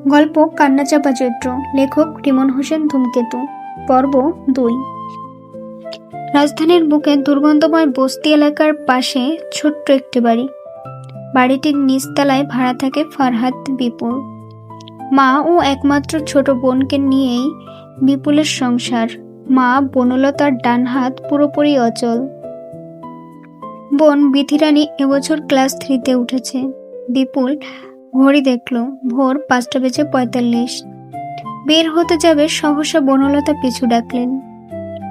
গল্প কান্নাচাপা চৈত্র। লেখক রিমন হোসেন ধূমকেতু। পর্ব 2। রাজধানীর বুকে দুর্গন্ধময় বস্তি এলাকার পাশে ছোট্ট একটি বাড়ি। বাড়িটির নিচতলায় ভাড়া থাকে ফারহাদ বিপুল। মা ও একমাত্র ছোট বোনকে নিয়েই বিপুলের সংসার। মা বনলতার ডান হাত পুরোপুরি অচল। বোন বিধিরানী এবছর ক্লাস 3-তে উঠেছে। বিপুল ঘড়ি দেখল, ভোর 5:45। বের হতে যাবে, সহসা বনলতা পিছু ডাকলেন।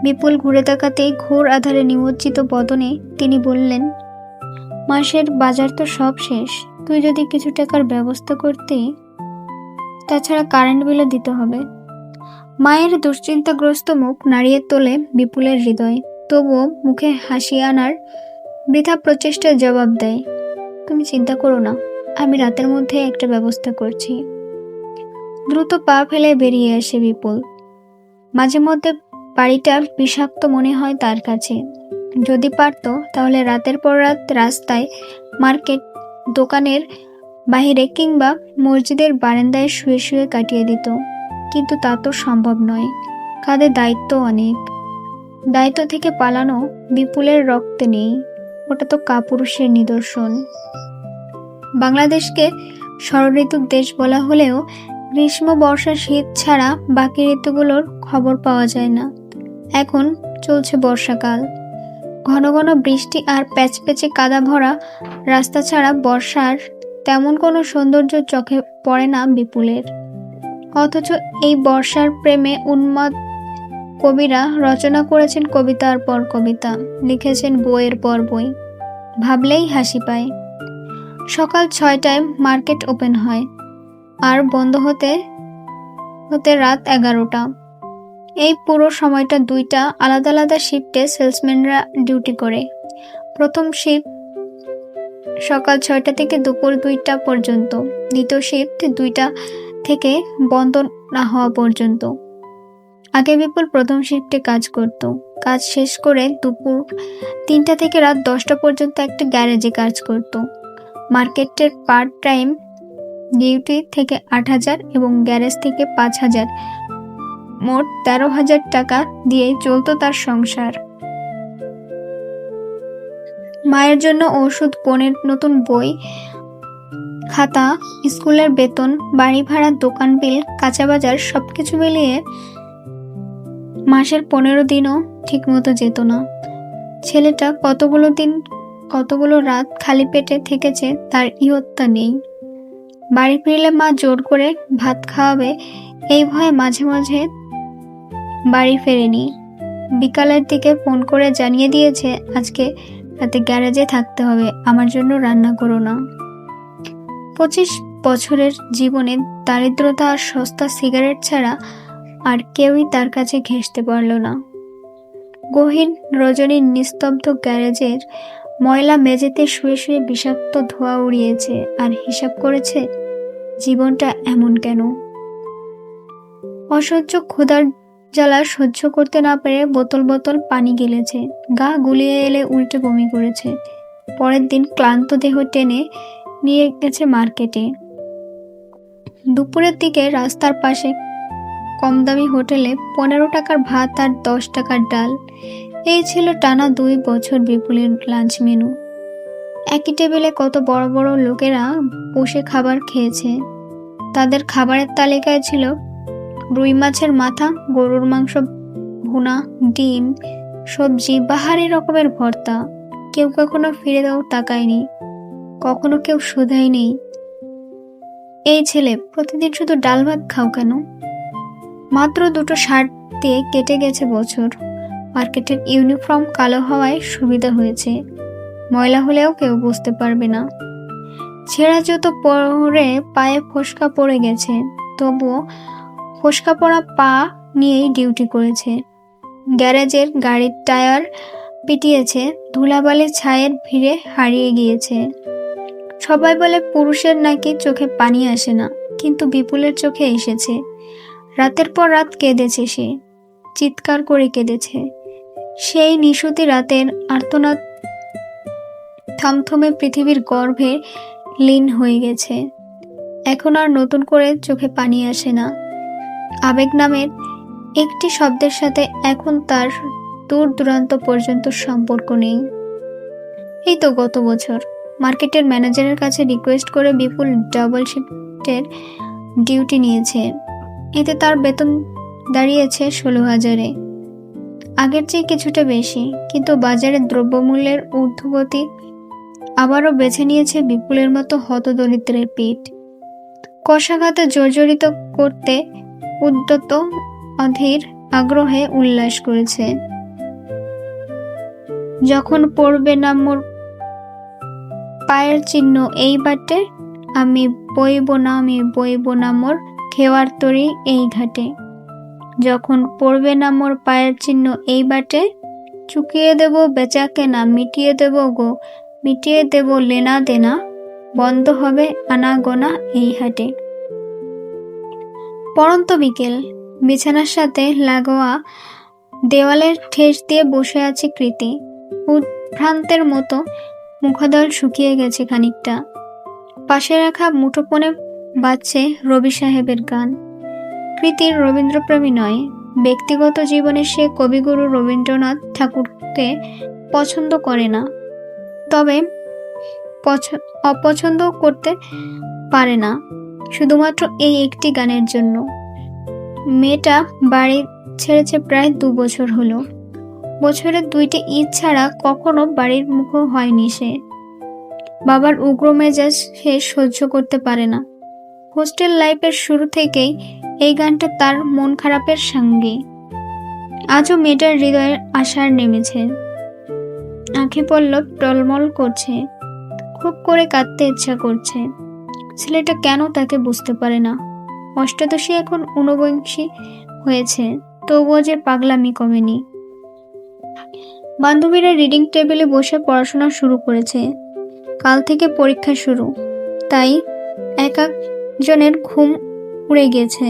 বিপুল ঘুরে তাকাতেই ঘোর আধারে নিমজ্জিত বদনে তিনি বললেন, মাসের বাজার তো সব শেষ, তুই যদি কিছু টাকার ব্যবস্থা করতে। তাছাড়া কারেন্ট বিলও দিতে হবে। মায়ের দুশ্চিন্তাগ্রস্ত মুখ নাড়িয়ে তোলে বিপুলের হৃদয়। তবুও মুখে হাসি আনার বৃথা প্রচেষ্টার জবাব দেয়, তুমি চিন্তা করো না, আমি রাতের মধ্যে একটা ব্যবস্থা করছি। দ্রুত পা ফেলে বেরিয়ে আসে বিপুল। মাঝে মধ্যে বাড়িটা বিষাক্ত মনে হয় তার কাছে। যদি পারত তাহলে রাতের পর রাত রাস্তায়, মার্কেট, দোকানের বাহিরে কিংবা মসজিদের বারান্দায় শুয়ে শুয়ে কাটিয়ে দিত। কিন্তু তা তো সম্ভব নয়। কাঁধে দায়িত্ব অনেক। দায়িত্ব থেকে পালানো বিপুলের রক্তে নেই। ওটা তো কাপুরুষের নিদর্শন। বাংলাদেশকে ষড়ঋতুর দেশ বলা হলেও গ্রীষ্ম, বর্ষা, শীত ছাড়া বাকি ঋতুগুলোর খবর পাওয়া যায় না। এখন চলছে বর্ষাকাল। ঘন ঘন বৃষ্টি আর প্যাচপ্যাচে কাদা ভরা রাস্তা ছাড়া বর্ষার তেমন কোনো সৌন্দর্য চোখে পড়ে না বিপুলের। অথচ এই বর্ষার প্রেমে উন্মাদ কবিরা রচনা করেছেন কবিতার পর কবিতা, লিখেছেন বইয়ের পর বই। ভাবলেই হাসি পায়। সকাল 6টায় মার্কেট ওপেন হয় আর বন্ধ হতে হতে রাত 11টা। এই পুরো সময়টা 2টা আলাদা আলাদা শিফটে সেলসম্যানরা ডিউটি করে। প্রথম শিফট সকাল 6টা থেকে দুপুর 2টা পর্যন্ত, দ্বিতীয় শিফট 2টা থেকে বন্ধ না হওয়া পর্যন্ত। আগে বিপুল প্রথম শিফটে কাজ করত। কাজ শেষ করে দুপুর 3টা থেকে রাত 10টা পর্যন্ত একটা গ্যারেজে কাজ করত। মার্কেটের পার্ট টাইম ডিউটি থেকে 8,000 এবং গ্যারেজ থেকে 5,000, মোট 13,000 টাকা দিয়ে চলত তার সংসার। মায়ের জন্য ওষুধ, বোনের নতুন বই খাতা, স্কুলের বেতন, বাড়ি ভাড়া, দোকান বিল, কাঁচা বাজার সবকিছু মিলিয়ে মাসের 15 দিনও ঠিকমতো যেত না। ছেলেটা কতগুলো রাত খালি পেটে থেকেছে তার ইয়ত্তা নেই। বাড়ি ফিরলে মা জোর করে ভাত খাওয়াবে এই ভয়ে মাঝে মাঝে বাড়ি ফেরেনি। বিকালের দিকে ফোন করে জানিয়ে দিয়েছে, আজকে রাতে গ্যারেজে থাকতে হবে, আমার জন্য রান্না করো না। 25 বছরের জীবনে দারিদ্রতা আর সস্তা সিগারেট ছাড়া আর কেউই তার কাছে ঘেঁষতে পারল না। গহীন রজনীর নিস্তব্ধ গ্যারেজের ময়লা মেঝেতে শুয়ে শুয়ে বিষাক্ত ধোঁয়া উড়িয়েছে আর হিসাব করেছে, জীবনটা এমন কেন। অসহ্য ক্ষুধার জ্বালা সহ্য করতে না পেরে বোতল বোতল পানি গিলেছে। গা গুলিয়ে এলে উল্টে বমি করেছে। পরের দিন ক্লান্ত দেহ টেনে নিয়ে গেছে মার্কেটে। দুপুরের দিকে রাস্তার পাশে কম দামি হোটেলে 15 টাকার ভাত আর 10 টাকার ডাল। এই ছিল টানা 2 বছর বিপুলের লাঞ্চ মেনু। একই টেবিলে কত বড় বড় লোকেরা বসে খাবার খেয়েছে। তাদের খাবারের তালিকায় ছিল রুই মাছের মাথা, গরুর মাংস ভুনা, ডিম, সবজি, বাহারি রকমের ভর্তা। কেউ কখনো ফিরেও তাকায়নি, কখনো কেউ শুধাই নেই, এই ছেলে প্রতিদিন শুধু ডাল ভাত খাও কেন। মাত্র 2টো শার্ট দিয়ে কেটে গেছে বছর। মার্কেটের ইউনিফর্ম কালো হওয়ায় সুবিধা হয়েছে। ময়লা হলেও কেউ বুঝতে পারবে না। ছেঁড়া জুতো পরে পায়ে ফোসকা পড়ে গেছে, তবুও ফোসকা পড়া পা নিয়েই ডিউটি করেছে। গ্যারেজের গাড়ির টায়ার পিটিয়েছে, ধুলাবালির ছায়ের ভিড়ে হারিয়ে গিয়েছে। সবাই বলে পুরুষের নাকি চোখে পানি আসে না, কিন্তু বিপুলের চোখে এসেছে। রাতের পর রাত কেঁদেছে সে, চিৎকার করে কেঁদেছে। সেই নিশুতি রাতের আর্তনাদ থমথমে পৃথিবীর গর্ভে লীন হয়ে গেছে। এখন আর নতুন করে চোখে পানি আসে না। আবেগ নামের একটি শব্দের সাথে এখন তার দূর দূরান্ত পর্যন্ত সম্পর্ক নেই। এই তো গত বছর মার্কেটের ম্যানেজারের কাছে রিকোয়েস্ট করে বিপুল ডাবল শিফটের ডিউটি নিয়েছে। এতে তার বেতন দাঁড়িয়েছে 16,000-এ। আগের চেয়ে কিছুটা বেশি, কিন্তু বাজারে দ্রব্যমূল্যের ঊর্ধ্বগতি আবারও বেছে নিয়েছে বিপুলের মতো হতদরিদ্রের পিঠ কষাঘাতে জর্জরিত করতে উদ্যত অধীর আগ্রহে উল্লাস করেছে। যখন পড়বে না মোর পায়ের চিহ্ন এই বাটে, আমি বইব না মোর খেওয়ার তরি এই ঘাটে। যখন পড়বে না মোর পায়ের চিহ্ন এই বাটে, চুকিয়ে দেব বেচা কেনা, মিটিয়ে দেব লেনা দেনা, বন্ধ হবে আনাগোনা এই হাটে। পড়ন্ত বিকেল, বিছানার সাথে লাগোয়া দেওয়ালের ঠেস দিয়ে বসে আছে কৃতি। উদ্ভ্রান্তের মতো মুখোদল শুকিয়ে গেছে খানিকটা। পাশে রাখা মুঠোফোনে বাজছে রবি সাহেবের গান। কৃতির রবীন্দ্রপ্রেমী নয়, ব্যক্তিগত জীবনে সে কবিগুরু রবীন্দ্রনাথ ঠাকুরকে পছন্দ করে না, তবে অপছন্দ করতে পারে না শুধুমাত্র এই একটি গানের জন্য। মেয়েটা বাড়ি ছেড়েছে প্রায় 2 বছর হলো। বছরের 2টি ঈদ ছাড়া কখনো বাড়ির মুখও হয়নি সে। বাবার উগ্র মেজাজ সে সহ্য করতে পারে না। হোস্টেল লাইফের শুরু থেকেই এই গানটা তার মন খারাপের সঙ্গে। আজও মেয়েটার হৃদয়ের আশার নেমেছে। আঁখি পল্লব টলমল করছে, খুব করে কাঁদতে ইচ্ছা করছে। ছেলেটা কেন তাকে বুঝতে পারে না? অষ্টাদশী এখন ঊনবিংশী হয়েছে, তবুও যে পাগলামি কমেনি। বান্ধবীরা রিডিং টেবিলে বসে পড়াশোনা শুরু করেছে। কাল থেকে পরীক্ষা শুরু, তাই এক একজনের ঘুম উড়ে গেছে।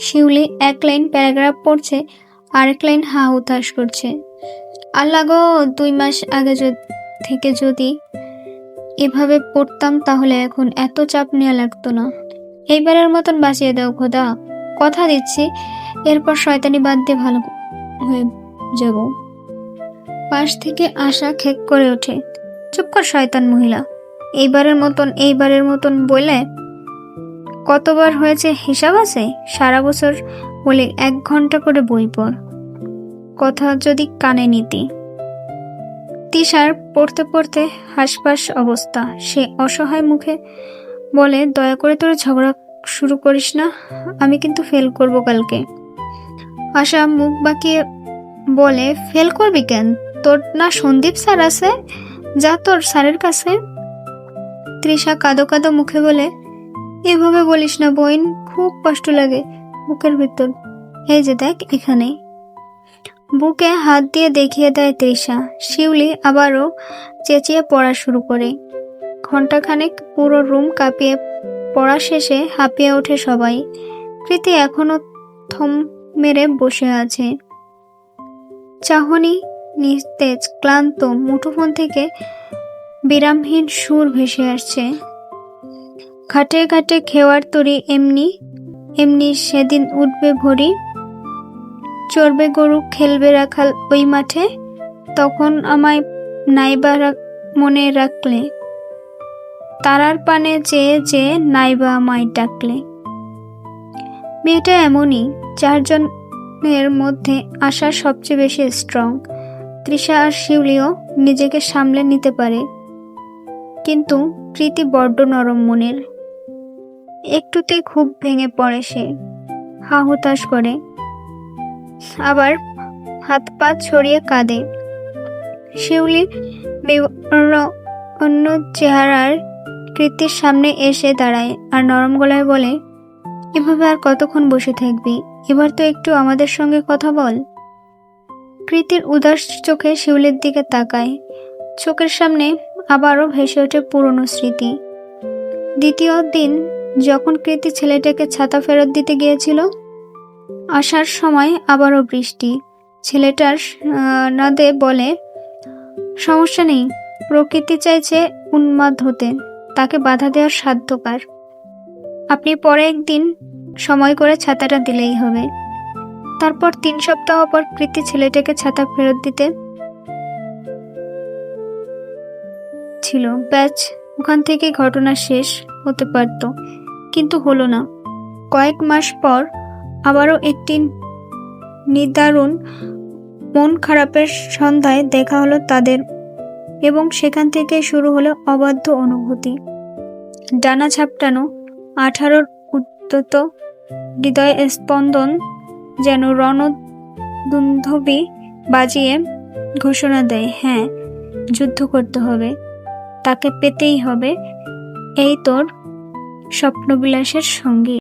শিউলি 1 লাইন প্যারাগ্রাফ পড়ছে, আরেক লাইন হা হুতাশ করছে। আল্লাহ গো, 2 মাস আগে থেকে যদি এভাবে পড়তাম তাহলে এখন এত চাপ নেওয়া লাগতো না। এইবারের মতন বাঁচিয়ে দাও খোদা, কথা দিচ্ছি এরপর শয়তানি বাদ দিয়ে ভালো হয়ে যাব। পাশ থেকে আশা খেক করে ওঠে, চুপ কর শয়তান মহিলা, এইবারের মতন বলে কতবার হয়েছে হিসাব আছে? সারা বছর বলে 1 ঘন্টা করে বই পড়, কথা যদি কানে নিতি। তিশার পড়তে পড়তে হাসপাস অবস্থা। সে অসহায় মুখে বলে, দয়া করে তোরা ঝগড়া শুরু করিস না, আমি কিন্তু ফেল করব কালকে। আশা মুখ বাঁকিয়ে বলে, ফেল করবি কেন? তোর না সন্দীপ স্যার আছে, যা তোর স্যারের কাছে। তৃষা কাঁদো কাঁদো মুখে বলে, এভাবে বলিস না বোন, খুব কষ্ট লাগে বুকের ভিতর। এই যে দেখ এখানে। বুকে হাত দিয়ে দেখিয়ে দেয় তৃষা। শিউলি আবারও চেঁচিয়ে পড়া শুরু করে। ঘণ্টাখানেক পুরো রুম কাঁপিয়ে পড়া শেষে হাঁপিয়ে ওঠে সবাই। কৃতি এখনো থম মেরে বসে আছে। চাহনি নিস্তেজ, ক্লান্ত। মুঠোফোন থেকে বিরামহীন সুর ভেসে আসছে। ঘাটে ঘাটে খেওয়ার তরি এমনি এমনি, সেদিন উঠবে ভরি, চড়বে গরু, খেলবে রাখাল ওই মাঠে, তখন আমায় নাইবা মনে রাখলে, তারার পানে চেয়ে চেয়ে নাইবা আমায় ডাকলে। মেয়েটা এমনই, 4 জনের মধ্যে আশা সবচেয়ে বেশি স্ট্রং। তৃষা আর শিউলিও নিজেকে সামলে নিতে পারে, কিন্তু কৃতি বড্ড নরম মনের। একটুতেই খুব ভেঙে পড়ে সে, হা হুতাশ করে, আবার হাত পা ছড়িয়ে কাঁদে। শিউলি অন্য চেহারার কৃতির সামনে এসে দাঁড়ায় আর নরম গলায় বলে, এভাবে আর কতক্ষণ বসে থাকবি? এবার তো একটু আমাদের সঙ্গে কথা বল। কৃতির উদাস চোখে শিউলির দিকে তাকায়। চোখের সামনে আবারও ভেসে ওঠে পুরনো স্মৃতি। দ্বিতীয় দিন যখন কৃতি ছেলেটাকে ছাতা ফেরত দিতে গিয়েছিল, আসার সময় আবারও বৃষ্টি। ছেলেটার নাদে বলে, সমস্যা নেই, প্রকৃতি চাইছে উন্মাদ হতে, তাকে বাধা দেওয়ার সাধ্য কার? আপনি পরে একদিন সময় করে ছাতাটা দিলেই হবে। তারপর 3 সপ্তাহ পর প্রীতি ছেলেটাকে ছাতা ফেরত দিতে ছিল। ব্যাস, ওখান থেকে ঘটনা শেষ হতে পারত, কিন্তু হলো না। কয়েক মাস পর আবারও একটি নিদারুণ মন খারাপের সন্ধ্যায় দেখা হলো তাদের, এবং সেখান থেকে শুরু হলো অবাধ্য অনুভূতি। ডানা ঝাপটানো 18 উদ্যত হৃদয় স্পন্দন যেন রণদুন্দুভি বাজিয়ে ঘোষণা দেয়, হ্যাঁ, যুদ্ধ করতে হবে, তাকে পেতেই হবে, এই তোর স্বপ্নবিলাসের সঙ্গী।